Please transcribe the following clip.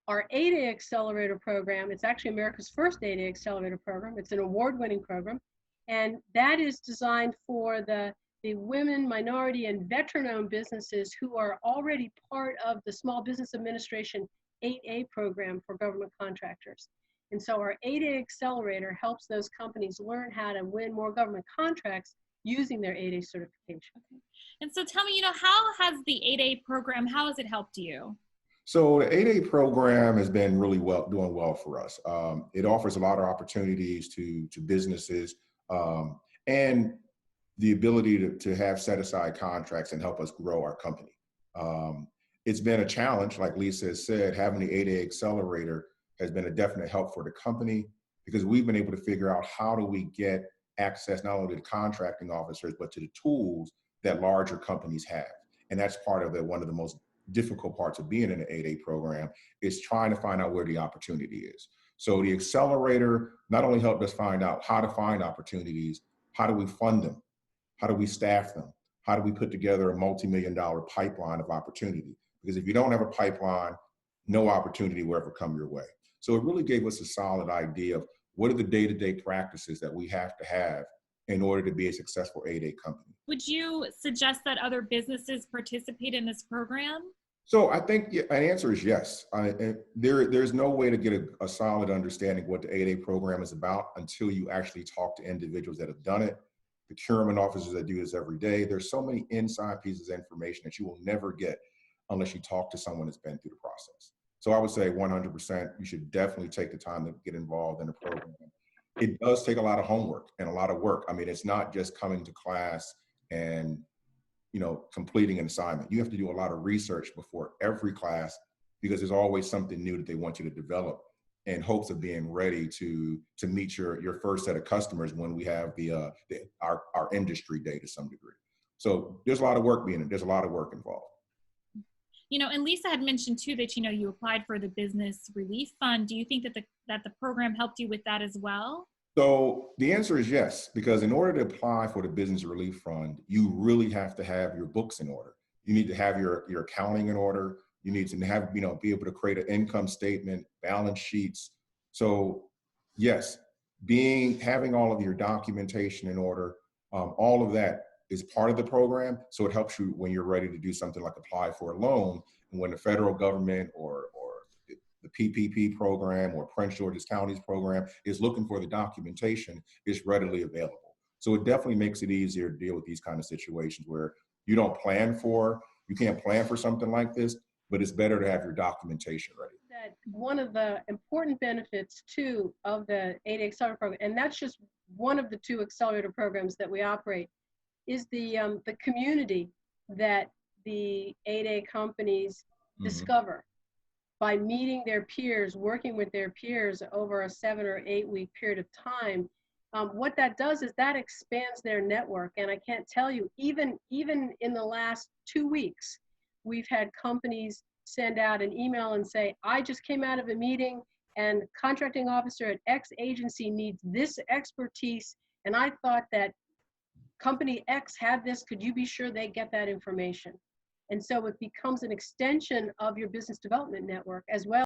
our 8A Accelerator Program, it's actually America's first 8A Accelerator Program. It's an award-winning program, and that is designed for the women, minority, and veteran-owned businesses who are already part of the Small Business Administration 8A program for government contractors. And so our 8A Accelerator helps those companies learn how to win more government contracts using their 8A certification. Okay. And so tell me, how has the 8A program, how has it helped you? So the 8A program has been really doing well for us. It offers a lot of opportunities to businesses and the ability to have set aside contracts and help us grow our company. It's been a challenge, like Lisa has said. Having the 8A Accelerator has been a definite help for the company because we've been able to figure out how do we get access not only to contracting officers, but to the tools that larger companies have. And that's part of one of the most difficult parts of being in the 8A program is trying to find out where the opportunity is. So the Accelerator not only helped us find out how to find opportunities, how do we fund them? How do we staff them? How do we put together a multi-million-dollar pipeline of opportunity? Because if you don't have a pipeline, no opportunity will ever come your way. So it really gave us a solid idea of what are the day-to-day practices that we have to have in order to be a successful 8A company. Would you suggest that other businesses participate in this program? So I think an answer is yes. There's no way to get a solid understanding of what the 8A program is about until you actually talk to individuals that have done it, procurement officers that do this every day. There's so many inside pieces of information that you will never get unless you talk to someone that's been through the process. So I would say 100%, you should definitely take the time to get involved in the program. It does take a lot of homework and a lot of work. I mean, it's not just coming to class and completing an assignment. You have to do a lot of research before every class because there's always something new that they want you to develop in hopes of being ready to meet your first set of customers when we have our industry day to some degree. So there's a lot of work there's a lot of work involved. And Lisa had mentioned too that, you applied for the Business Relief Fund. Do you think that the program helped you with that as well? So the answer is yes, because in order to apply for the Business Relief Fund, you really have to have your books in order. You need to have your accounting in order. You need to have, be able to create an income statement, balance sheets. So yes, having all of your documentation in order, all of that is part of the program. So it helps you when you're ready to do something like apply for a loan. And when the federal government or the PPP program or Prince George's County's program is looking for the documentation, it's readily available. So it definitely makes it easier to deal with these kind of situations where you can't plan for something like this, but it's better to have your documentation ready. That one of the important benefits too of the 8A Accelerator program, and that's just one of the 2 accelerator programs that we operate, is the community that the 8A companies discover by meeting their peers, working with their peers over a 7 or 8 week period of time. What that does is that expands their network. And I can't tell you, even in the last 2 weeks, we've had companies send out an email and say, I just came out of a meeting and contracting officer at X agency needs this expertise. And I thought that company X had this, could you be sure they get that information? And so it becomes an extension of your business development network as well